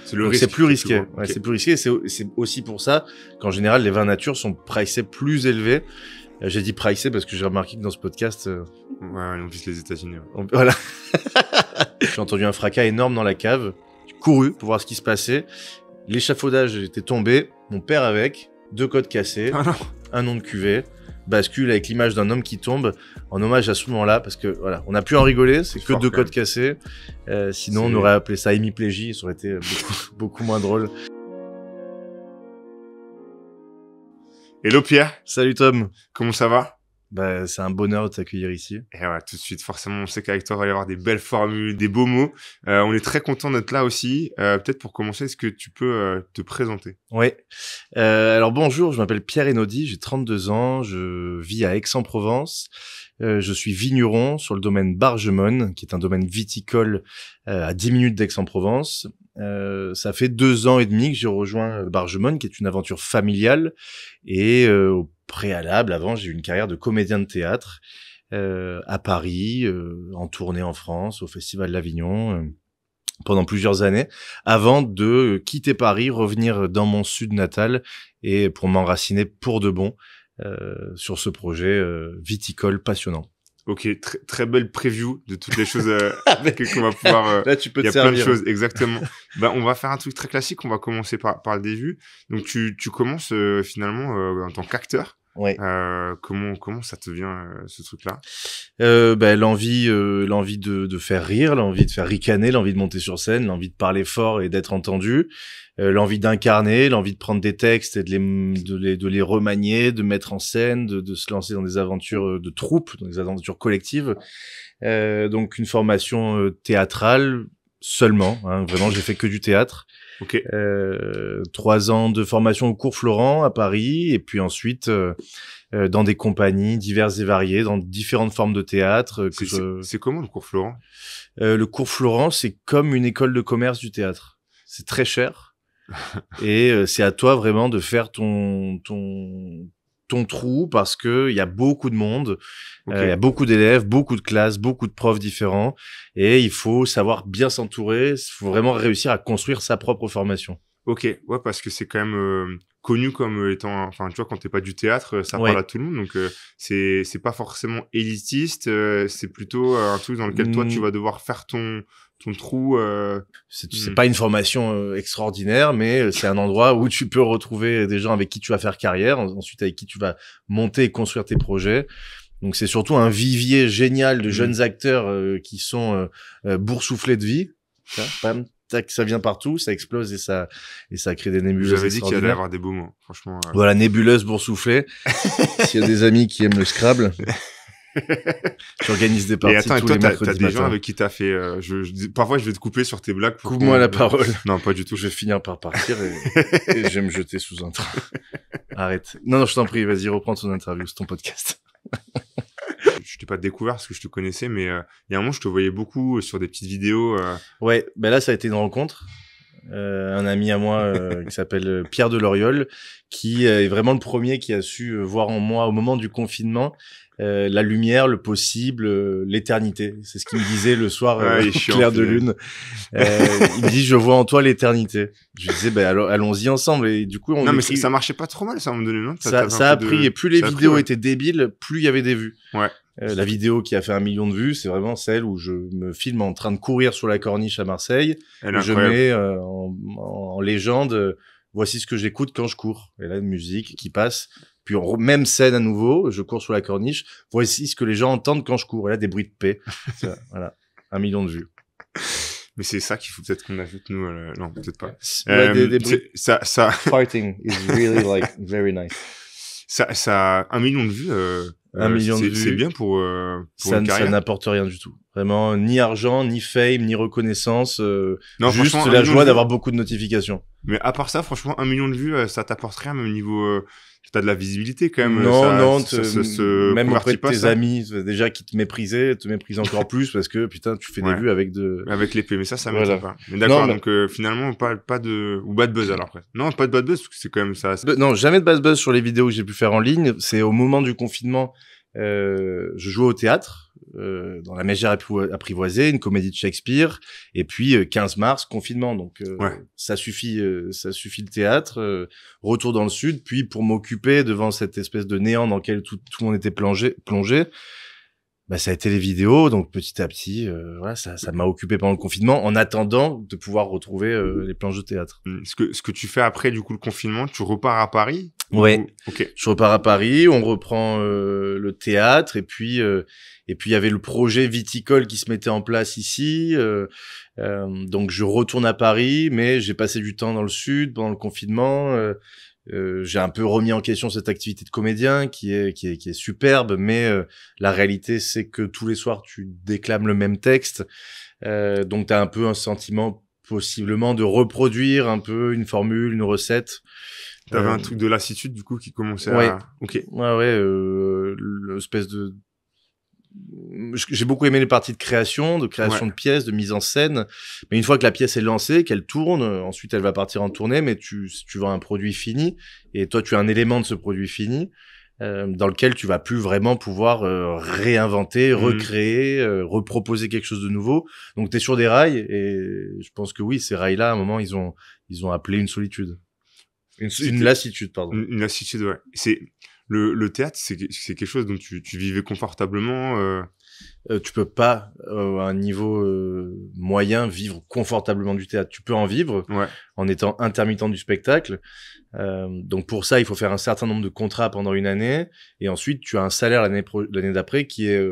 C'est le Donc risque. c'est plus risqué. Plus gros. Ouais, Ok. c'est plus risqué. C'est aussi pour ça qu'en général, les vins nature sont pricés plus élevés. J'ai dit pricés parce que j'ai remarqué que dans ce podcast, Ouais, on vise les États-Unis. Ouais. voilà. J'ai entendu un fracas énorme dans la cave. J'ai couru pour voir ce qui se passait. L'échafaudage était tombé. Mon père avec. 2 côtes cassées. Ah non. Un nom de cuvée. Bascule avec l'image d'un homme qui tombe en hommage à ce moment-là parce que voilà, on a pu en rigoler, c'est que fort, 2 quand côtes cassées. Sinon, on aurait appelé ça hémiplégie, ça aurait été beaucoup moins drôle. Hello Pierre, Salut Tom. comment ça va? Bah, c'est un bonheur de t'accueillir ici. Et voilà, tout de suite, forcément, on sait qu'avec toi, il va y avoir des belles formules, des beaux mots. On est très content d'être là aussi. Peut-être pour commencer, est-ce que tu peux te présenter? Oui. Alors bonjour, je m'appelle Pierre Enaudy, j'ai 32 ans, je vis à Aix-en-Provence. Je suis vigneron sur le domaine Bargemone, qui est un domaine viticole à 10 minutes d'Aix-en-Provence. Ça fait 2 ans et demi que j'ai rejoint Bargemone, qui est une aventure familiale. Et au préalable, avant, j'ai eu une carrière de comédien de théâtre à Paris, en tournée en France, au Festival de l'Avignon, pendant plusieurs années, avant de quitter Paris, revenir dans mon sud natal et pour m'enraciner pour de bon sur ce projet viticole passionnant. Ok, très belle preview de toutes les choses qu'on va pouvoir... Là, tu peux il y te a plein de servir. choses, exactement. Bah, on va faire un truc très classique, on va commencer par le début. Donc, tu commences finalement en tant qu'acteur. Ouais. Comment ça te vient, ce truc-là? L'envie de faire rire, l'envie de faire ricaner, l'envie de monter sur scène, l'envie de parler fort et d'être entendu, l'envie d'incarner, l'envie de prendre des textes et de les remanier, de mettre en scène, de se lancer dans des aventures de troupe, dans des aventures collectives. Donc une formation théâtrale seulement, hein, vraiment j'ai fait que du théâtre. Ok. 3 ans de formation au Cours Florent à Paris et puis ensuite dans des compagnies diverses et variées, dans différentes formes de théâtre. C'est comment le Cours Florent? Le Cours Florent, c'est comme une école de commerce du théâtre. C'est très cher et c'est à toi vraiment de faire ton trou parce que il y a beaucoup de monde, il y a beaucoup d'élèves, beaucoup de classes, beaucoup de profs différents et il faut savoir bien s'entourer, il faut vraiment réussir à construire sa propre formation. Ok, ouais, parce que c'est quand même connu comme étant, enfin, tu vois, quand t'es pas du théâtre, ça Ouais. parle à tout le monde, donc c'est pas forcément élitiste, c'est plutôt un truc dans lequel toi tu vas devoir faire ton trou. C'est pas une formation extraordinaire, mais c'est un endroit où tu peux retrouver des gens avec qui tu vas faire carrière, ensuite avec qui tu vas monter et construire tes projets. Donc c'est surtout un vivier génial de jeunes acteurs qui sont boursouflés de vie. Ça, bam, tac, ça vient partout, ça explose et ça crée des nébuleuses. J'avais dit qu'il allait y avoir des beaux mots, franchement. Voilà, nébuleuse boursouflée. S'il y a des amis qui aiment le Scrabble, j'organise des parties Et attends, et tous toi, les t'as mercredis des gens matin. avec qui t'as fait... parfois, je vais te couper sur tes blagues. Coupe-moi la parole. Non, pas du tout. Je vais finir par partir et je vais me jeter sous un train. Arrête. Non, je t'en prie, vas-y, reprends ton interview, c'est ton podcast. Je t'ai pas découvert parce que je te connaissais, mais il y a un moment, je te voyais beaucoup sur des petites vidéos. Ouais, ben là, ça a été une rencontre. Un ami à moi qui s'appelle Pierre Deloriol, qui est vraiment le premier qui a su voir en moi, au moment du confinement, la lumière, le possible, l'éternité. C'est ce qu'il me disait le soir, Ouais, il est chiant, clair de finalement. lune. Il me dit, je vois en toi l'éternité. Je lui disais, ben allons-y ensemble. Et du coup, Non, mais ça marchait pas trop mal, ça, à un moment donné, non? Ça a pris, et plus les vidéos ouais. étaient débiles, plus il y avait des vues. Ouais. La vidéo qui a fait 1 million de vues, c'est vraiment celle où je me filme en train de courir sur la corniche à Marseille. Elle est Je incroyable. mets en légende, voici ce que j'écoute quand je cours. Et là, une musique qui passe. Puis même scène à nouveau, je cours sur la corniche. Voici ce que les gens entendent quand je cours. Et là, des bruits de paix. Voilà, 1 million de vues. Mais c'est ça qu'il faut peut-être qu'on ajoute, nous. Non, peut-être pas. Ouais, des bruits. Ça, Farting is really like very nice. ça, 1 million de vues. 1 million de vues. C'est bien pour Ça une carrière. n'apporte rien du tout. Vraiment, ni argent, ni fame, ni reconnaissance. Non, juste franchement, 1 la million joie de d'avoir beaucoup de notifications. Mais à part ça, franchement, 1 million de vues, ça t'apporte rien, même au niveau... t'as de la visibilité quand même. Non, ça se même convertit auprès de pas, tes ça. amis, déjà qui te méprisent encore plus parce que putain, tu fais des Ouais. vues avec de... Avec l'épée, mais ça Voilà. m'étonne pas. Mais d'accord, Non, mais- donc finalement, pas de... Ou bad buzz alors après. Non, pas de bad buzz, parce que c'est quand même ça. Non, jamais de buzz sur les vidéos que j'ai pu faire en ligne. C'est au moment du confinement, je jouais au théâtre, dans La Mégère apprivoisée, une comédie de Shakespeare, et puis 15 mars, confinement. Donc ça suffit le théâtre. Retour dans le sud, puis pour m'occuper devant cette espèce de néant dans lequel tout le monde était plongé, bah ça a été les vidéos. Donc petit à petit, voilà, ça m'a occupé pendant le confinement, en attendant de pouvoir retrouver les planches de théâtre. Ce que tu fais après du coup le confinement, tu repars à Paris? Ouais. Ok. Je repars à Paris, on reprend le théâtre, et puis il y avait le projet viticole qui se mettait en place ici. Donc je retourne à Paris, mais j'ai passé du temps dans le sud pendant le confinement. J'ai un peu remis en question cette activité de comédien qui est superbe, mais la réalité c'est que tous les soirs tu déclames le même texte, donc t'as un peu un sentiment possiblement de reproduire un peu une formule, une recette. T'avais un truc de lassitude du coup qui commençait ouais. à... Ok. Ouais, l'espèce de... J'ai beaucoup aimé les parties de création de pièces, de mise en scène. Mais une fois que la pièce est lancée, qu'elle tourne, ensuite elle va partir en tournée, mais tu vends un produit fini, et toi tu es un élément de ce produit fini, dans lequel tu vas plus vraiment pouvoir réinventer, recréer, reproposer quelque chose de nouveau. Donc t'es sur des rails, et je pense que oui, ces rails-là, à un moment, ils ont appelé une solitude. Une lassitude, pardon. Une lassitude, ouais. Le théâtre, c'est quelque chose dont tu vivais confortablement. Tu peux pas, à un niveau moyen, vivre confortablement du théâtre. Tu peux en vivre en étant intermittent du spectacle. Donc pour ça, il faut faire un certain nombre de contrats pendant une année, et ensuite tu as un salaire l'année d'après qui est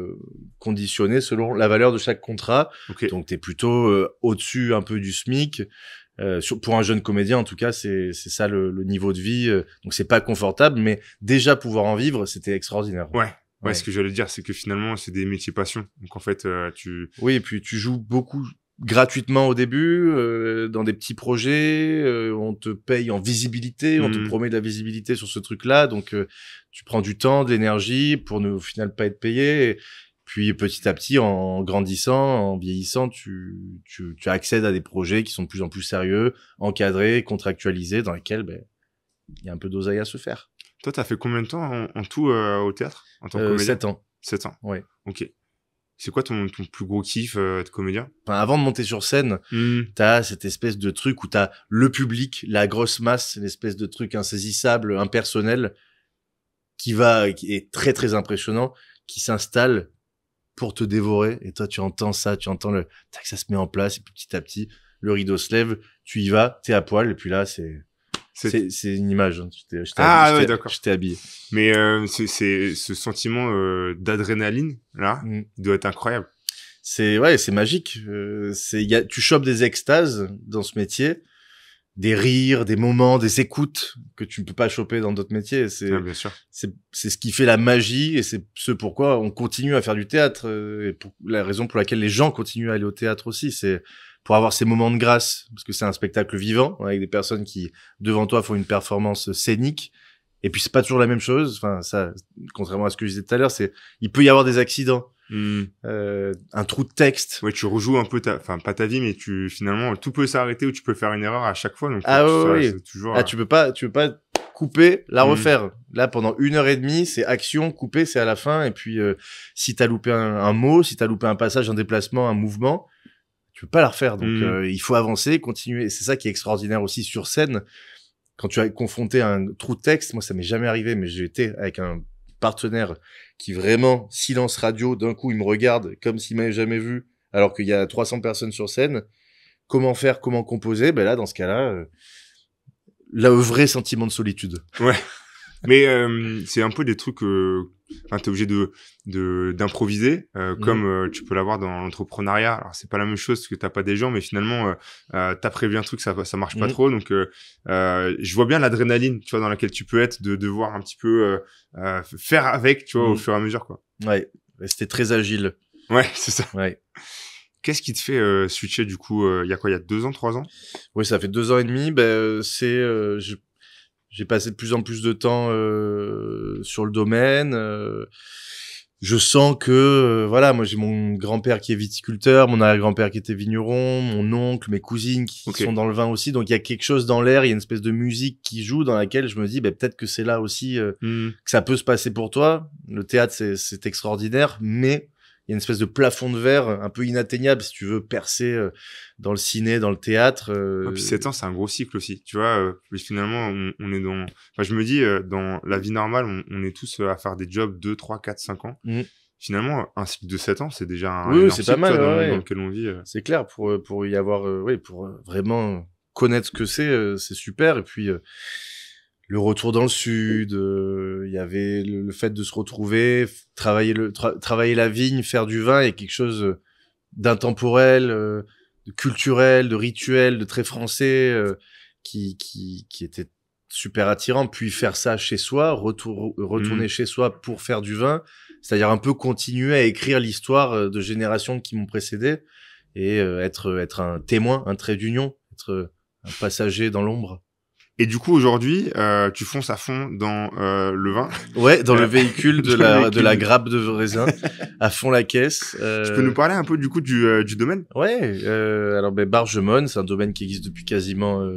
conditionné selon la valeur de chaque contrat. Okay. Donc t'es plutôt au-dessus un peu du SMIC. Pour un jeune comédien, en tout cas, c'est ça le niveau de vie. Donc c'est pas confortable, mais déjà pouvoir en vivre, c'était extraordinaire. Ouais, ce que j'allais dire, c'est que finalement, c'est des métiers passion. Donc en fait, Oui, et puis tu joues beaucoup gratuitement au début, dans des petits projets, on te paye en visibilité, on te promet de la visibilité sur ce truc-là, donc tu prends du temps, de l'énergie pour au final pas être payé. Et puis petit à petit, en grandissant, en vieillissant, tu accèdes à des projets qui sont de plus en plus sérieux, encadrés, contractualisés, dans lesquels il y a un peu d'oseille à se faire. Toi, t'as fait combien de temps en tout au théâtre en tant que comédien? 7 ans. 7 ans. Ouais. Ok. C'est quoi ton plus gros kiff de comédien? Enfin, avant de monter sur scène, t'as cette espèce de truc où t'as le public, la grosse masse, l'espèce de truc insaisissable, impersonnel, qui est très très impressionnant, qui s'installe pour te dévorer. Et toi, tu entends ça, tu entends tac, ça se met en place, et puis petit à petit, le rideau se lève, tu y vas, t'es à poil, et puis là, c'est une image. Hein. Je t'ai habillé. Mais c'est ce sentiment d'adrénaline là, il doit être incroyable. C'est magique. Tu chopes des extases dans ce métier, des rires, des moments, des écoutes que tu ne peux pas choper dans d'autres métiers. Bien sûr. C'est ce qui fait la magie, et c'est ce pourquoi on continue à faire du théâtre, et la raison pour laquelle les gens continuent à aller au théâtre aussi, c'est pour avoir ces moments de grâce, parce que c'est un spectacle vivant, avec des personnes qui, devant toi, font une performance scénique. Et puis, c'est pas toujours la même chose. Enfin, ça, contrairement à ce que je disais tout à l'heure, il peut y avoir des accidents. Un trou de texte. Ouais, tu rejoues un peu pas ta vie, mais finalement, tout peut s'arrêter ou tu peux faire une erreur à chaque fois. Donc, oui. Toujours, tu peux pas couper, la refaire. Là, pendant 1h30, c'est action, couper, c'est à la fin. Et puis, si t'as loupé un mot, si t'as loupé un passage, un déplacement, un mouvement, tu peux pas la refaire. Donc, il faut avancer, continuer. Et c'est ça qui est extraordinaire aussi sur scène. Quand tu as confronté à un trou de texte, moi, ça m'est jamais arrivé, mais j'ai été avec un partenaire qui vraiment, silence radio, d'un coup, il me regarde comme s'il m'avait jamais vu, alors qu'il y a 300 personnes sur scène. Comment faire, comment composer? Là, dans ce cas-là, le vrai sentiment de solitude. Ouais. Mais c'est un peu des trucs t'es obligé d'improviser comme tu peux l'avoir dans l'entrepreneuriat. Alors c'est pas la même chose parce que t'as pas des gens, mais finalement t'as prévu un truc, ça marche pas trop. Donc je vois bien l'adrénaline, tu vois, dans laquelle tu peux être, de devoir un petit peu faire avec, tu vois, au fur et à mesure, quoi. Ouais, c'était très agile. Ouais, c'est ça. Ouais. Qu'est-ce qui te fait switcher du coup il y a quoi, il y a 2 ans, 3 ans? Oui, ça fait 2 ans et demi. J'ai passé de plus en plus de temps sur le domaine. je sens que voilà, moi j'ai mon grand-père qui est viticulteur, mon arrière-grand-père qui était vigneron, mon oncle, mes cousines qui sont dans le vin aussi, donc il y a quelque chose dans l'air, il y a une espèce de musique qui joue dans laquelle je me dis peut-être que c'est là aussi que ça peut se passer pour toi. Le théâtre c'est extraordinaire, mais il y a une espèce de plafond de verre un peu inatteignable si tu veux percer dans le ciné, dans le théâtre. Et puis 7 ans, c'est un gros cycle aussi. Tu vois, finalement, on est dans... Enfin, je me dis, dans la vie normale, on est tous à faire des jobs 2, 3, 4, 5 ans. Finalement, un cycle de 7 ans, c'est déjà un c'est pas mal, dans lequel on vit. C'est clair, pour y avoir... pour vraiment connaître ce que c'est super. Et puis... le retour dans le sud, il y avait le fait de se retrouver, travailler la vigne, faire du vin, il y a quelque chose d'intemporel, de culturel, de rituel, de très français, qui était super attirant. Puis faire ça chez soi, retourner chez soi pour faire du vin, c'est-à-dire un peu continuer à écrire l'histoire de générations qui m'ont précédé et être un témoin, un trait d'union, être un passager dans l'ombre. Et du coup, aujourd'hui, tu fonces à fond dans le vin. Ouais, dans le véhicule de la grappe de raisin, à fond la caisse. Tu peux nous parler un peu du coup du domaine? Ouais, alors Bargemone, c'est un domaine qui existe depuis quasiment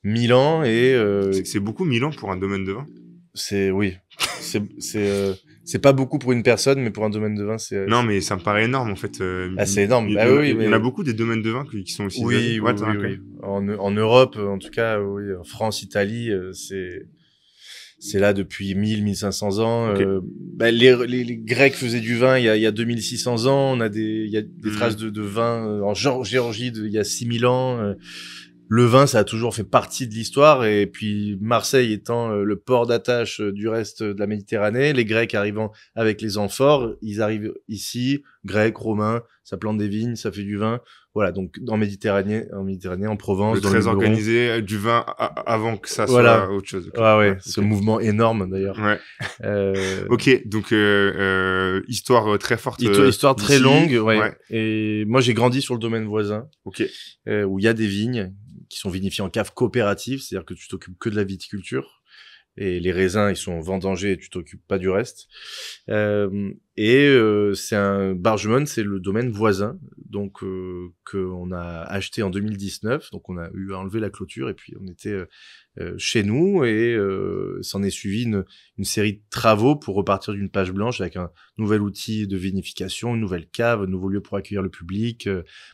1000 ans et c'est beaucoup 1000 ans pour un domaine de vin. C'est pas beaucoup pour une personne, mais pour un domaine de vin, c'est... Non, mais ça me paraît énorme, en fait. C'est énorme. Il y en a beaucoup des domaines de vin qui sont aussi... Oui. En Europe, en tout cas, oui. En France, Italie, c'est là depuis 1500 ans. Okay. Les Grecs faisaient du vin il y a 2600 ans. Il y a des traces de vin en Géorgie il y a 6000 ans. Le vin, ça a toujours fait partie de l'histoire, et puis Marseille étant le port d'attache du reste de la Méditerranée, les Grecs arrivant avec les amphores, ils arrivent ici, Grecs, Romains, ça plante des vignes, ça fait du vin, voilà, donc en Méditerranée, en Provence, dans très organisé, du vin avant que ça soit autre chose. Okay. Ouais, ce mouvement énorme d'ailleurs. Ouais. Ok, donc histoire très forte. Histoire très longue, ouais. Et moi j'ai grandi sur le domaine voisin, où il y a des vignes qui sont vinifiés en cave coopérative, c'est-à-dire que tu t'occupes que de la viticulture, et les raisins, ils sont vendangés et tu t'occupes pas du reste. C'est un Bargemone, c'est le domaine voisin, donc qu'on a acheté en 2019, donc on a eu à enlever la clôture, et puis on était chez nous, et s'en est suivi une série de travaux pour repartir d'une page blanche avec un nouvel outil de vinification, une nouvelle cave, un nouveau lieu pour accueillir le public,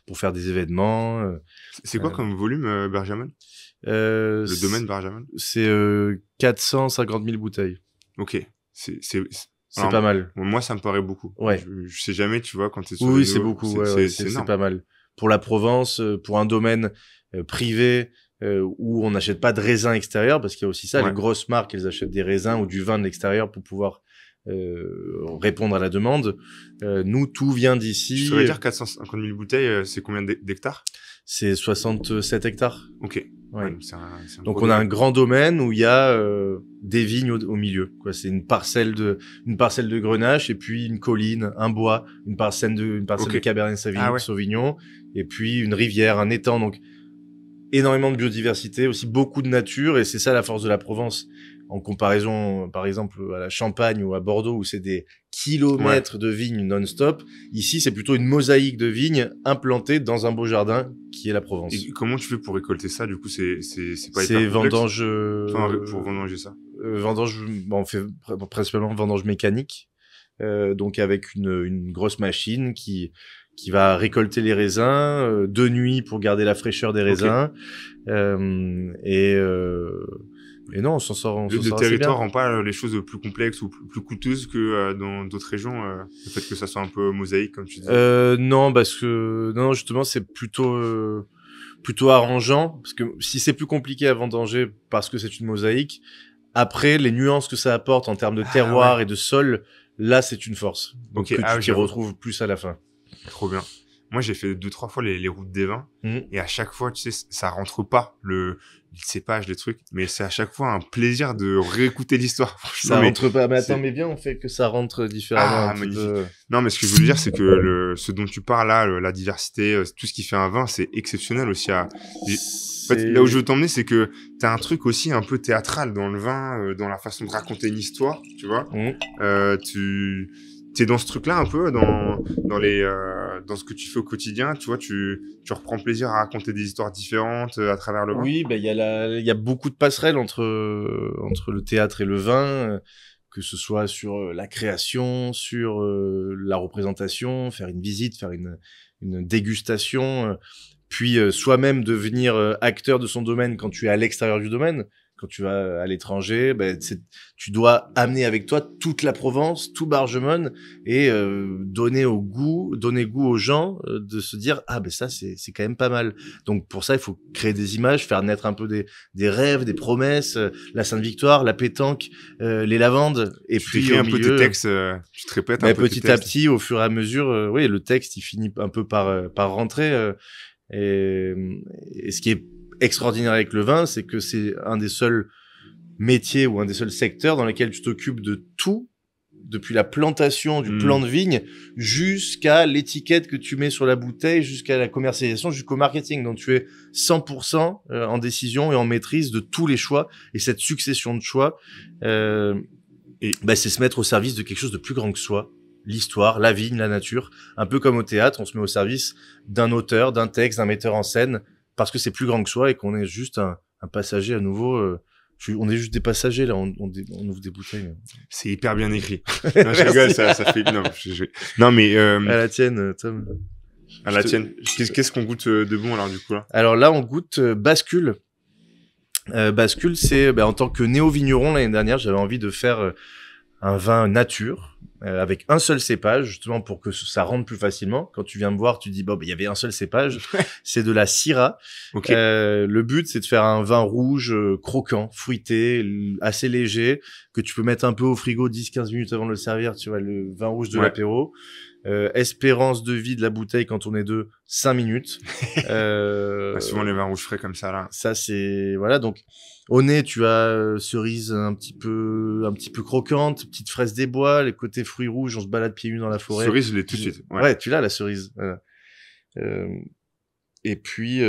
pour faire des événements. C'est quoi comme volume, Bargemone? Le domaine Bargemone? C'est 450 000 bouteilles. Ok. C'est pas mal. Moi, ça me paraît beaucoup. Ouais. Je sais jamais, tu vois, quand t'es sur Oui, c'est beaucoup. C'est pas mal. Pour la Provence, pour un domaine privé où on n'achète pas de raisins extérieurs, parce qu'il y a aussi ça, les grosses marques, elles achètent des raisins ou du vin de l'extérieur pour pouvoir répondre à la demande. Nous, tout vient d'ici. Ça veut dire 450 000 bouteilles, c'est combien d'hectares? C'est 67 hectares. Ok. Ouais. Donc on a un grand domaine où il y a des vignes au milieu. Quoi, c'est une parcelle de Grenache, et puis une colline, un bois, une parcelle de Cabernet Sauvignon, et puis une rivière, un étang. Donc énormément de biodiversité, aussi beaucoup de nature, et c'est ça la force de la Provence. En comparaison, par exemple, à la Champagne ou à Bordeaux, où c'est des kilomètres de vignes non-stop. Ici, c'est plutôt une mosaïque de vignes implantées dans un beau jardin qui est la Provence. Et comment tu fais pour récolter ça? Du coup, c'est pas hyper complexe. Vendange. Pour vendanger ça. Vendange, on fait principalement vendange mécanique. Donc avec une grosse machine qui va récolter les raisins de nuit pour garder la fraîcheur des raisins. Et non, on s'en sort. Le territoire rend pas les choses plus complexes ou plus coûteuses que dans d'autres régions. Le fait que ça soit un peu mosaïque, comme tu disais. Non, parce que non, justement, c'est plutôt arrangeant, parce que si c'est plus compliqué à vendanger parce que c'est une mosaïque, après les nuances que ça apporte en termes de terroir et de sol, là c'est une force. Donc tu t'y retrouves plus à la fin. Trop bien. Moi, j'ai fait 2-3 fois les routes des vins, et à chaque fois, tu sais, ça rentre pas le cépage, les trucs, mais c'est à chaque fois un plaisir de réécouter l'histoire. Ça rentre pas. Mais attends, mais bien, on fait que ça rentre différemment. Non, mais ce que je veux dire, c'est que ce dont tu parles là, la diversité, tout ce qui fait un vin, c'est exceptionnel aussi. En fait, là où je veux t'emmener, c'est que t'as un truc aussi un peu théâtral dans le vin, dans la façon de raconter une histoire, tu vois. t'es dans ce truc-là un peu, dans ce que tu fais au quotidien, tu vois, tu reprends plaisir à raconter des histoires différentes à travers le vin. Oui, il y a beaucoup de passerelles entre le théâtre et le vin, que ce soit sur la création, sur la représentation, faire une visite, faire une dégustation, puis soi-même devenir acteur de son domaine quand tu es à l'extérieur du domaine. Quand tu vas à l'étranger, tu dois amener avec toi toute la Provence, tout Bargemone, et donner goût aux gens de se dire ça c'est quand même pas mal. Donc pour ça il faut créer des images, faire naître un peu des rêves, des promesses, la Sainte-Victoire, la pétanque, les lavandes, et tu puis écris au un peu milieu, tes textes, tu te répètes un peu tes petit textes. à petit, au fur et à mesure, oui, le texte il finit un peu par rentrer. Et ce qui est extraordinaire avec le vin, c'est que c'est un des seuls métiers ou un des seuls secteurs dans lesquels tu t'occupes de tout, depuis la plantation du plant de vigne jusqu'à l'étiquette que tu mets sur la bouteille, jusqu'à la commercialisation, jusqu'au marketing. Donc tu es 100% en décision et en maîtrise de tous les choix. Et cette succession de choix, c'est se mettre au service de quelque chose de plus grand que soi. L'histoire, la vigne, la nature. Un peu comme au théâtre, on se met au service d'un auteur, d'un texte, d'un metteur en scène, parce que c'est plus grand que soi et qu'on est juste un passager à nouveau. On est juste des passagers, là, on ouvre des bouteilles. C'est hyper bien écrit. Non, je rigole, ça fait... Non, mais... À la tienne, Tom. À la tienne. Qu'est-ce qu'on goûte de bon, alors, du coup, là? Alors là, on goûte Bascule. Bascule, c'est... en tant que néo-vigneron, l'année dernière, j'avais envie de faire un vin nature, avec un seul cépage, justement pour que ça rentre plus facilement. Quand tu viens me voir, tu dis il y avait un seul cépage, c'est de la Syrah. Okay. Le but c'est de faire un vin rouge croquant, fruité, assez léger, que tu peux mettre un peu au frigo 10-15 minutes avant de le servir, tu vois, le vin rouge de l'apéro. Espérance de vie de la bouteille quand on est 5 minutes. Souvent les vins rouges frais comme ça là. Ça c'est voilà, donc au nez, tu as cerise un petit peu croquante, petite fraise des bois, les côtés fruits rouges, on se balade pieds nus dans la forêt. Cerise, je l'ai tout de suite. Ouais, tu l'as la cerise. Voilà. Et puis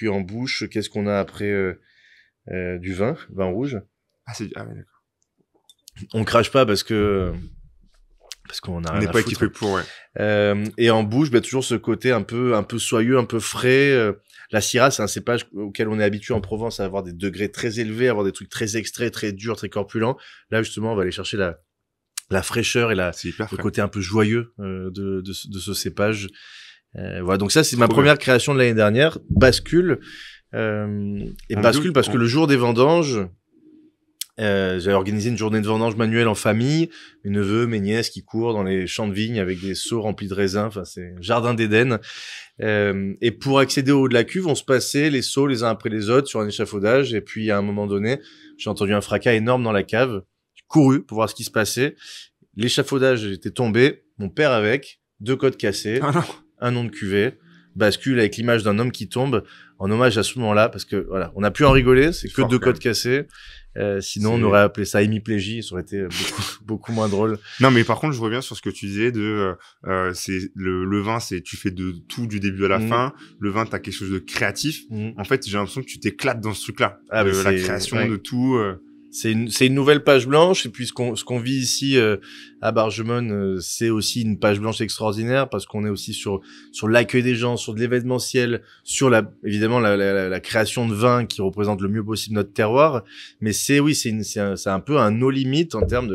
en bouche, qu'est-ce qu'on a après du vin rouge. Ouais, d'accord. On crache pas parce qu'on a rien à n'est pas foutre. équipé pour, ouais. Et en bouche, toujours ce côté un peu soyeux, un peu frais. La Syrah, c'est un cépage auquel on est habitué en Provence à avoir des degrés très élevés, à avoir des trucs très extraits, très durs, très corpulents. Là, justement, on va aller chercher la fraîcheur et le côté un peu joyeux de ce cépage. Voilà, donc ça, c'est ma première création de l'année dernière, Bascule. Bascule parce que le jour des vendanges, j'avais organisé une journée de vendange manuelle en famille, mes neveux, mes nièces qui courent dans les champs de vignes avec des seaux remplis de raisins, enfin c'est jardin d'Éden. Et pour accéder au haut de la cuve, on se passait les seaux les uns après les autres sur un échafaudage, et puis à un moment donné, j'ai entendu un fracas énorme dans la cave, j'ai couru pour voir ce qui se passait, l'échafaudage était tombé, mon père avec, 2 côtes cassées, un nom de cuvée, Bascule avec l'image d'un homme qui tombe, en hommage à ce moment-là, parce que voilà, on a pu en rigoler, c'est que 2 côtes cassées. Sinon, on aurait appelé ça hémiplégie, ça aurait été beaucoup moins drôle. Non, mais par contre, je reviens sur ce que tu disais c'est le vin, c'est tu fais de tout du début à la fin. Le vin, t'as quelque chose de créatif. En fait, j'ai l'impression que tu t'éclates dans ce truc-là. La création de tout. C'est une nouvelle page blanche, et puis ce qu'on vit ici à Bargemone, c'est aussi une page blanche extraordinaire, parce qu'on est aussi sur l'accueil des gens, sur de l'événementiel, sur évidemment la création de vin qui représente le mieux possible notre terroir, mais c'est un peu un no limit en termes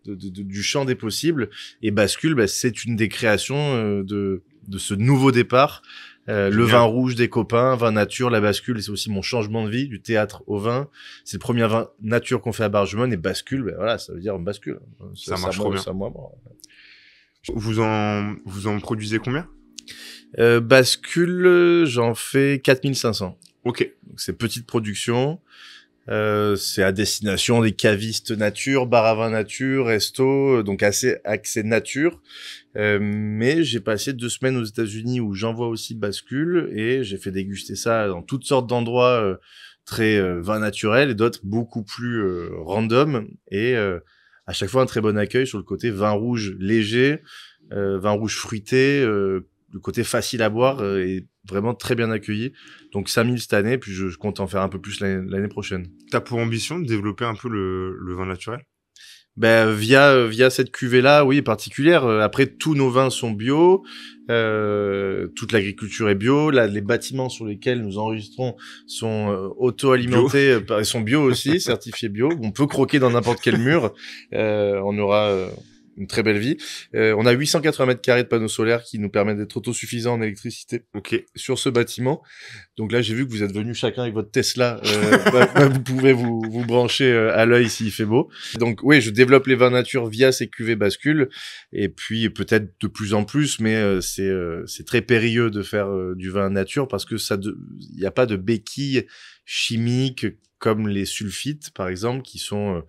du champ des possibles. Et Bascule, c'est une des créations de ce nouveau départ. Le vin rouge des copains, vin nature, la Bascule, c'est aussi mon changement de vie, du théâtre au vin. C'est le premier vin nature qu'on fait à Bargemone, et Bascule, voilà, ça veut dire Bascule. Ça marche trop bien. Vous en produisez combien? Bascule, j'en fais 4500. Ok. Donc c'est petite production. C'est à destination des cavistes nature, bar à vin nature, resto, donc assez axé nature. Mais j'ai passé 2 semaines aux États-Unis où j'envoie aussi Bascule, et j'ai fait déguster ça dans toutes sortes d'endroits très vin naturel, et d'autres beaucoup plus random, et à chaque fois un très bon accueil sur le côté vin rouge léger, vin rouge fruité, le côté facile à boire est vraiment très bien accueilli. Donc 5000 cette année, puis je compte en faire un peu plus l'année prochaine. T'as pour ambition de développer un peu le vin naturel? Via cette cuvée-là, oui, particulière. Après, tous nos vins sont bio, toute l'agriculture est bio. Là, les bâtiments sur lesquels nous enregistrons sont auto-alimentés, sont bio aussi, certifiés bio. On peut croquer dans n'importe quel mur, on aura une très belle vie. On a 880 mètres carrés de panneaux solaires qui nous permettent d'être autosuffisants en électricité sur ce bâtiment. Donc là, j'ai vu que vous êtes venus chacun avec votre Tesla. Vous pouvez vous brancher à l'œil s'il fait beau. Donc oui, je développe les vins nature via ces cuvées bascules. Et puis peut-être de plus en plus, mais c'est très périlleux de faire du vin nature parce que il n'y a pas de béquilles chimiques comme les sulfites, par exemple, qui sont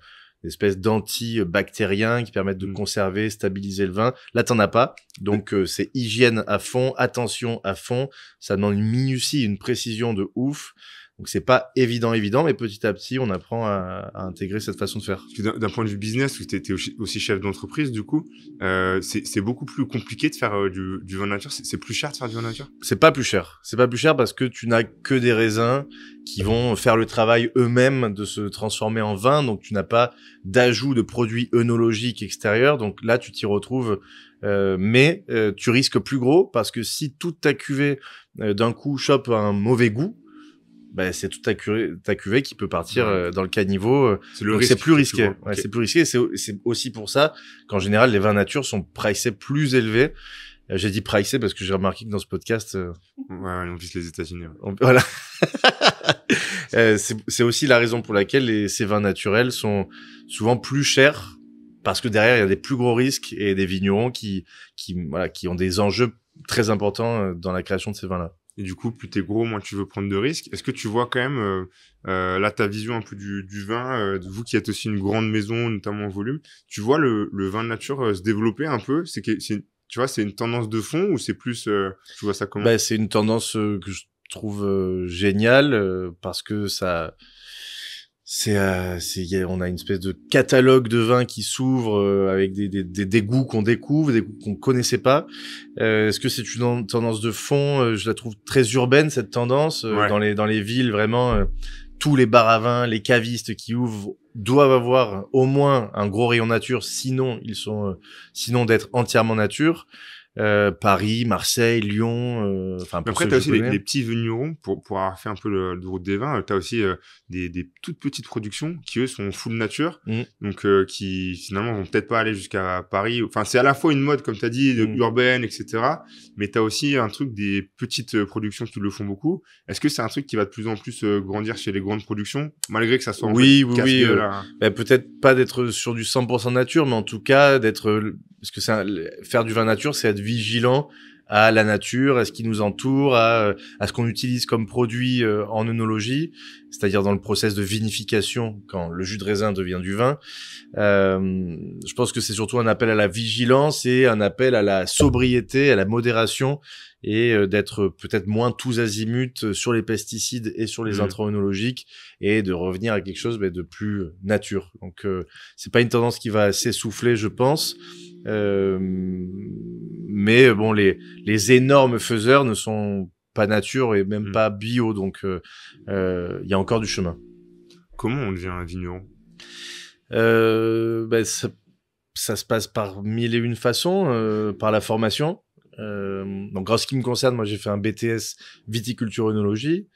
espèces d'antibactériens qui permettent de conserver, stabiliser le vin. Là, t'en as pas. Donc, c'est hygiène à fond, attention à fond. Ça demande une minutie, une précision de ouf. Donc, c'est pas évident, mais petit à petit, on apprend à intégrer cette façon de faire. D'un point de vue business, où tu étais aussi chef d'entreprise, du coup, c'est beaucoup plus compliqué de faire du vin nature. C'est plus cher de faire du vin nature? C'est pas plus cher. C'est pas plus cher parce que tu n'as que des raisins qui vont faire le travail eux-mêmes de se transformer en vin. Donc, tu n'as pas d'ajout de produits œnologiques extérieurs. Donc là, tu t'y retrouves. Mais tu risques plus gros parce que si toute ta cuvée d'un coup chope un mauvais goût, c'est toute ta cuvée qui peut partir dans le caniveau. C'est plus risqué. Ouais, c'est plus risqué. C'est aussi pour ça qu'en général, les vins nature sont pricés plus élevés. J'ai dit pricé parce que j'ai remarqué que dans ce podcast... on vise les États-Unis. Ouais. Voilà. C'est aussi la raison pour laquelle ces vins naturels sont souvent plus chers parce que derrière, il y a des plus gros risques et des vignerons qui ont des enjeux très importants dans la création de ces vins-là. Et du coup, plus t'es gros, moins tu veux prendre de risques. Est-ce que tu vois quand même, là, ta vision un peu du vin, vous qui êtes aussi une grande maison, notamment en volume, tu vois le vin de nature se développer un peu? Tu vois, c'est une tendance de fond ou c'est plus, tu vois ça comment? C'est une tendance que je trouve géniale parce que on a une espèce de catalogue de vins qui s'ouvre avec des goûts qu'on découvre, des goûts qu'on connaissait pas. Est-ce que c'est une tendance de fond? Je la trouve très urbaine cette tendance. Dans les villes vraiment, tous les bars à vin, les cavistes qui ouvrent doivent avoir au moins un gros rayon nature, sinon d'être entièrement nature. Paris, Marseille, Lyon, après t'as aussi les petits vignerons pour avoir fait un peu le route des vins, t'as aussi des toutes petites productions qui eux sont full nature, donc qui finalement vont peut-être pas aller jusqu'à Paris. Enfin, c'est à la fois une mode comme t'as dit, urbaine, etc. Mais t'as aussi un truc des petites productions qui le font beaucoup. Est-ce que c'est un truc qui va de plus en plus grandir chez les grandes productions, malgré que ça soit peut-être pas d'être sur du 100% nature, mais en tout cas parce que faire du vin nature, c'est être vigilant à la nature, à ce qui nous entoure, à ce qu'on utilise comme produit en œnologie, c'est-à-dire dans le process de vinification, quand le jus de raisin devient du vin. Je pense que c'est surtout un appel à la vigilance et un appel à la sobriété, à la modération, et d'être peut-être moins tous azimuts sur les pesticides et sur les intrants œnologiques, et de revenir à quelque chose de plus nature. Donc c'est pas une tendance qui va s'essouffler, je pense. Mais bon, les énormes faiseurs ne sont pas nature et même pas bio, donc il y a encore du chemin. Comment on devient un vigneron? Ça se passe par mille et une façons, par la formation. Donc en ce qui me concerne, moi j'ai fait un BTS viticulture œnologie.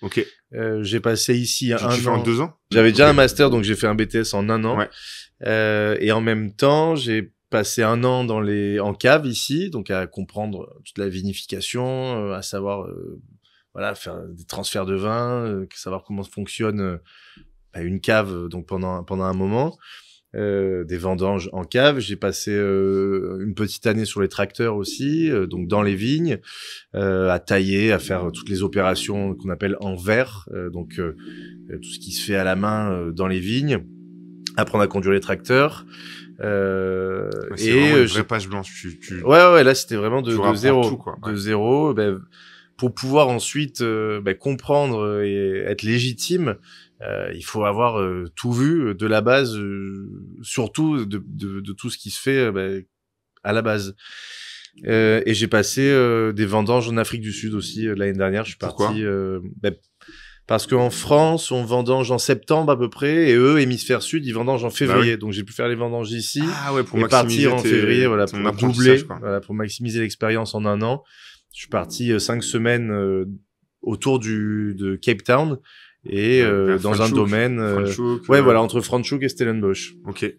J'ai passé ici un an. En 2 ans? J'avais déjà un master, donc j'ai fait un BTS en 1 an. Et en même temps, j'ai passé 1 an en cave ici, donc à comprendre toute la vinification, à savoir faire des transferts de vin, savoir comment fonctionne une cave, donc pendant un moment. Des vendanges en cave. J'ai passé une petite année sur les tracteurs aussi, donc dans les vignes, à tailler, à faire toutes les opérations qu'on appelle en verre, donc tout ce qui se fait à la main dans les vignes, apprendre à conduire les tracteurs. C'est vraiment une vraie page blanche. Ouais, là c'était vraiment de zéro, tout, quoi. De zéro, pour pouvoir ensuite comprendre et être légitime. Il faut avoir tout vu de la base, surtout de tout ce qui se fait à la base. Et j'ai passé des vendanges en Afrique du Sud aussi l'année dernière. Je suis parti Parce qu'en France, on vendange en septembre à peu près, et eux, hémisphère sud, ils vendangent en février. Donc j'ai pu faire les vendanges ici Ah ouais, pour et partir en février, voilà, ton pour apprentissage, doubler, quoi. voilà, pour maximiser l'expérience en un an. Je suis parti 5 semaines autour de Cape Town et Vers dans un domaine, Franschhoek, ouais, voilà, entre Franschhoek et Stellenbosch. Ok.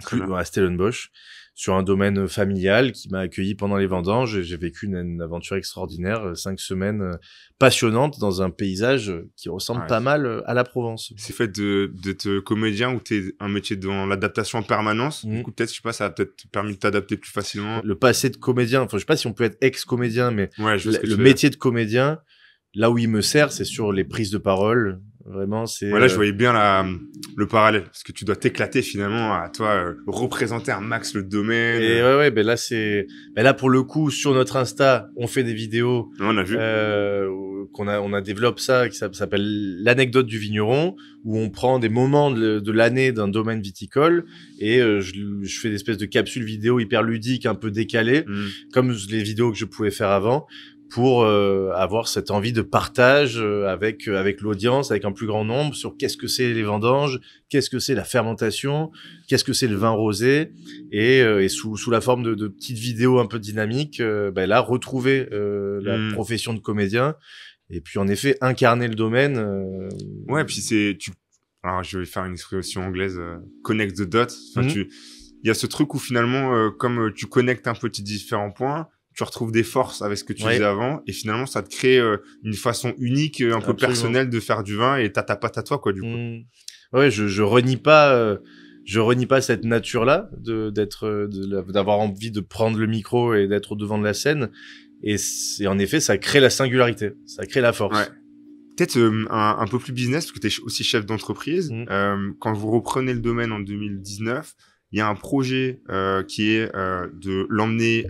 Très bien. À Stellenbosch, sur un domaine familial qui m'a accueilli pendant les vendanges. J'ai vécu une aventure extraordinaire, 5 semaines passionnantes dans un paysage qui ressemble pas mal à la Provence. C'est fait d'être comédien ou t'es un métier dans l'adaptation en permanence. Du coup, peut-être, je sais pas, ça a peut-être permis de t'adapter plus facilement. Le passé de comédien, enfin, je sais pas si on peut être ex-comédien, mais ouais, le métier de comédien, là où il me sert, c'est sur les prises de parole. Vraiment, c'est... Voilà, je voyais bien le parallèle. Parce que tu dois t'éclater finalement à toi, représenter un max le domaine. Et ouais, ben là, là, pour le coup, sur notre Insta, on fait des vidéos. On a vu. On a développé ça, qui s'appelle l'anecdote du vigneron, où on prend des moments de l'année d'un domaine viticole et je fais des espèces de capsules vidéo hyper ludiques, un peu décalées, comme les vidéos que je pouvais faire avant, pour avoir cette envie de partage avec l'audience, avec un plus grand nombre, sur qu'est-ce que c'est les vendanges, qu'est-ce que c'est la fermentation, qu'est-ce que c'est le vin rosé, et sous la forme de petites vidéos un peu dynamiques, là, retrouver la profession de comédien, et puis en effet, incarner le domaine. Ouais, puis alors je vais faire une expression anglaise, connect the dots. Enfin, il y a ce truc où finalement, comme tu connectes un peu tes différents points, tu retrouves des forces avec ce que tu faisais avant, et finalement ça te crée une façon unique, un peu personnelle de faire du vin, et t'as ta patte à toi, quoi, du coup. Ouais, je renie pas cette nature-là d'avoir envie de prendre le micro et d'être au devant de la scène, et en effet ça crée la singularité, ça crée la force. Ouais. Peut-être un peu plus business, parce que tu es aussi chef d'entreprise. Quand vous reprenez le domaine en 2019, il y a un projet qui est de l'emmener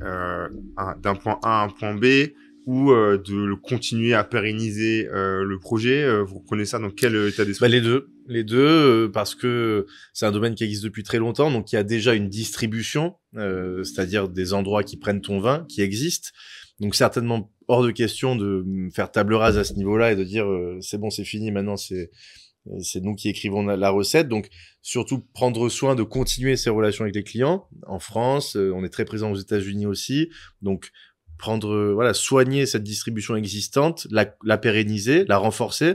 d'un point A à un point B, ou de le continuer à pérenniser le projet. Vous reprenez ça dans quel état d'esprit? Les deux, parce que c'est un domaine qui existe depuis très longtemps, donc il y a déjà une distribution, c'est-à-dire des endroits qui prennent ton vin, qui existent. Donc certainement hors de question de faire table rase à ce niveau-là et de dire c'est bon, c'est fini, maintenant c'est nous qui écrivons la recette. Donc surtout prendre soin de continuer ces relations avec les clients. En France, on est très présent aux États-Unis aussi, donc soigner cette distribution existante, la pérenniser, la renforcer,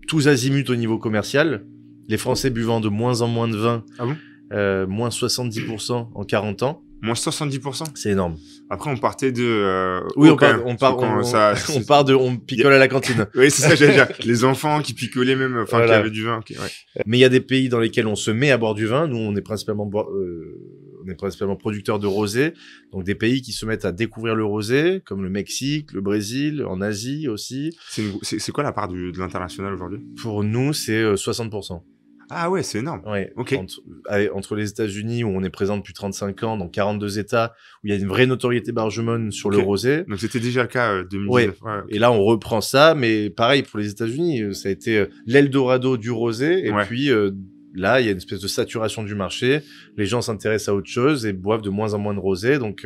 tous azimuts au niveau commercial. Les Français buvant de moins en moins de vin, moins 70% en 40 ans. Moins 70%. C'est énorme. Après, on partait de... oui, on picole à la cantine. Oui, c'est ça, j'allais dire. Les enfants qui picolaient même, enfin, qui avaient du vin. Okay, ouais. Mais il y a des pays dans lesquels on se met à boire du vin. Nous, on est principalement producteurs de rosé. Donc, des pays qui se mettent à découvrir le rosé, comme le Mexique, le Brésil, en Asie aussi. C'est quoi la part de l'international aujourd'hui? Pour nous, c'est 60%. Ah ouais, c'est énorme. Ouais. Ok. Entre les États-Unis, où on est présent depuis 35 ans, dans 42 États, où il y a une vraie notoriété Bargemone sur le rosé. Donc c'était déjà le cas 2019. Ouais. Et là, on reprend ça, mais pareil pour les États-Unis, ça a été l'Eldorado du rosé. Et puis là, il y a une espèce de saturation du marché. Les gens s'intéressent à autre chose et boivent de moins en moins de rosé. Donc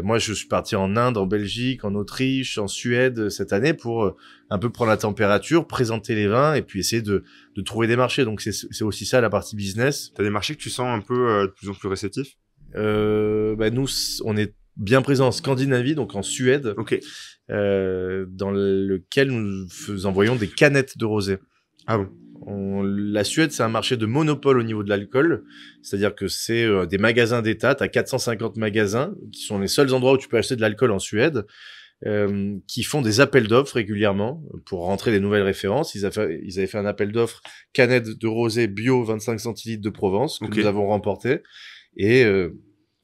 moi, je suis parti en Inde, en Belgique, en Autriche, en Suède cette année pour un peu prendre la température, présenter les vins et puis essayer de trouver des marchés. Donc c'est aussi ça la partie business. T'as des marchés que tu sens un peu de plus en plus réceptifs? Nous, on est bien présent en Scandinavie, donc en Suède, dans lequel nous envoyons des canettes de rosé. Ah bon? La Suède, c'est un marché de monopole au niveau de l'alcool, c'est-à-dire que c'est des magasins d'État, t'as 450 magasins qui sont les seuls endroits où tu peux acheter de l'alcool en Suède, qui font des appels d'offres régulièrement pour rentrer des nouvelles références. Ils avaient fait un appel d'offres canette de rosé bio 25 centilitres de Provence que nous avons remporté, et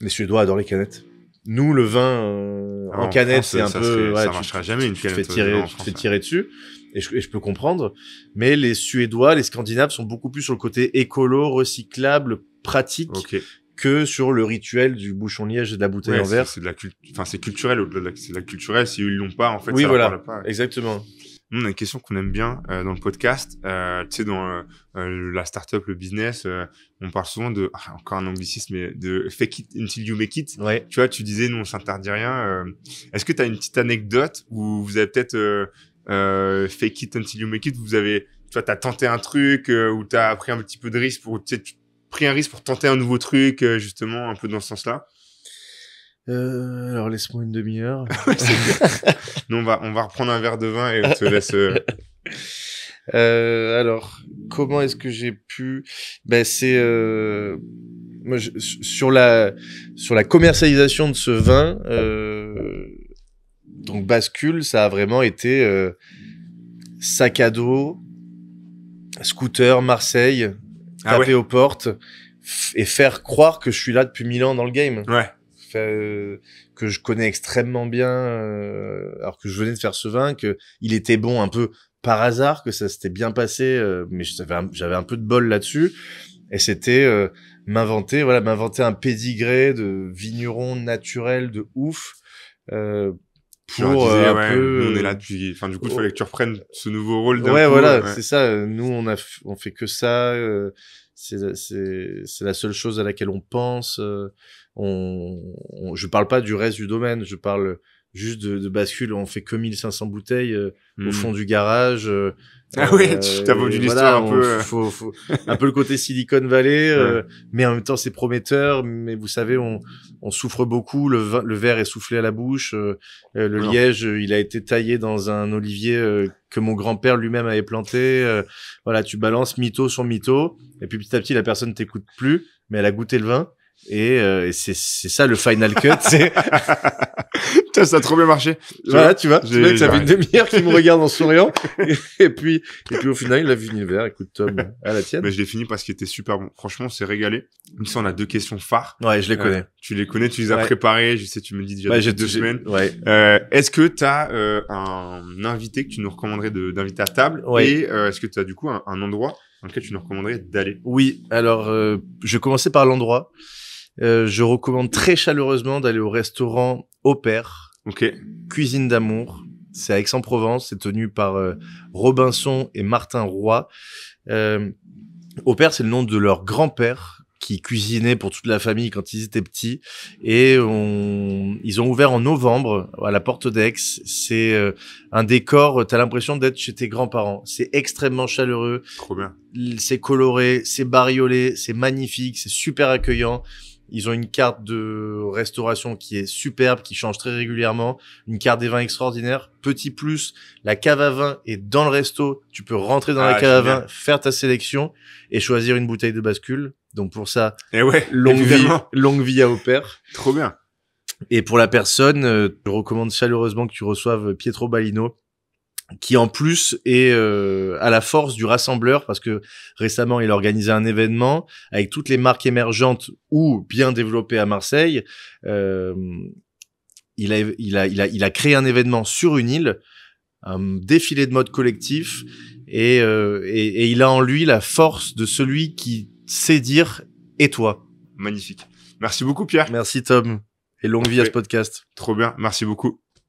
les Suédois adorent les canettes. Nous, le vin en canette, c'est un peu... ça marchera jamais une canette. Tu te fais tirer dessus. Et je peux comprendre, mais les Suédois, les Scandinaves sont beaucoup plus sur le côté écolo, recyclable, pratique, que sur le rituel du bouchon liège et de la bouteille en verre. C'est culturel, c'est de la culturelle. Si eux, ils l'ont pas, en fait, oui, ça voilà, leur parle pas. Exactement. Nous, on a une question qu'on aime bien dans le podcast. Tu sais, dans la startup, le business, on parle souvent de, encore un anglicisme, mais de fake it until you make it. Ouais. Tu vois, tu disais, nous, on s'interdit rien. Est-ce que tu as une petite anecdote où vous avez peut-être Fake it until you make it, tu vois, t'as tenté un truc ou t'as pris un petit peu de risque pris un risque pour tenter un nouveau truc, justement, un peu dans ce sens-là? Alors laisse-moi une demi-heure. Nous, on va reprendre un verre de vin et on te laisse. Alors, comment est-ce que j'ai pu... c'est... Moi, sur la commercialisation de ce vin, donc Bascule, ça a vraiment été sac à dos, scooter, Marseille, taper aux portes et faire croire que je suis là depuis 1000 ans dans le game. Ouais. Que je connais extrêmement bien, alors que je venais de faire ce vin, que il était bon un peu par hasard, que ça s'était bien passé, mais j'avais un peu de bol là-dessus, et c'était m'inventer un pédigré de vigneron naturel de ouf, pour un peu. Nous, on est là depuis. Enfin, du coup, il fallait que tu reprennes ce nouveau rôle d'un coup. Ouais, c'est ça. Nous, on fait que ça. C'est la seule chose à laquelle on pense. Je parle pas du reste du domaine, je parle juste de Bascule. On fait que 1500 bouteilles au fond du garage. Tu t'as vendu l'histoire un peu. Faut un peu le côté Silicon Valley, mais en même temps c'est prometteur. Mais vous savez, on souffre beaucoup. Le verre est soufflé à la bouche. Le liège, il a été taillé dans un olivier que mon grand-père lui-même avait planté. Voilà, tu balances mytho sur mytho, et puis petit à petit la personne t'écoute plus, mais elle a goûté le vin. Et c'est ça le final cut. Ça a trop bien marché. Voilà, tu vois, ça fait une demi-heure qu'il me regarde en souriant. et puis au final, il a fini le verre. Écoute, Tom, à la tienne. Mais je l'ai fini parce qu'il était super bon. Franchement, on s'est régalé. Ici, on a 2 questions phares. Ouais, je les connais. Tu les connais, tu les as préparées. Je sais, tu me le dis déjà depuis 2 semaines. Ouais. Est-ce que tu as un invité que tu nous recommanderais d'inviter à table? Ouais. Et est-ce que tu as du coup un endroit dans lequel tu nous recommanderais d'aller? Oui, alors je vais commencer par l'endroit. Je recommande très chaleureusement d'aller au restaurant Au Père. Ok. Cuisine d'amour. C'est à Aix-en-Provence. C'est tenu par Robinson et Martin Roy. Au Père, c'est le nom de leur grand-père qui cuisinait pour toute la famille quand ils étaient petits. Et ils ont ouvert en novembre à la Porte d'Aix. C'est un décor, t'as l'impression d'être chez tes grands-parents. C'est extrêmement chaleureux. Trop bien. C'est coloré, c'est bariolé, c'est magnifique, c'est super accueillant. Ils ont une carte de restauration qui est superbe, qui change très régulièrement. Une carte des vins extraordinaire. Petit plus, la cave à vin est dans le resto. Tu peux rentrer dans la cave à vin, faire ta sélection et choisir une bouteille de Bascule. Donc pour ça, longue vie à Au Père. Trop bien. Et pour la personne, je recommande chaleureusement que tu reçoives Pietro Balino, qui en plus est à la force du rassembleur, parce que récemment il a organisé un événement avec toutes les marques émergentes ou bien développées à Marseille. Il a créé un événement sur une île, un défilé de mode collectif, et il a en lui la force de celui qui sait dire « et toi ». Magnifique. Merci beaucoup Pierre. Merci Tom, et longue vie à ce podcast. Trop bien, merci beaucoup.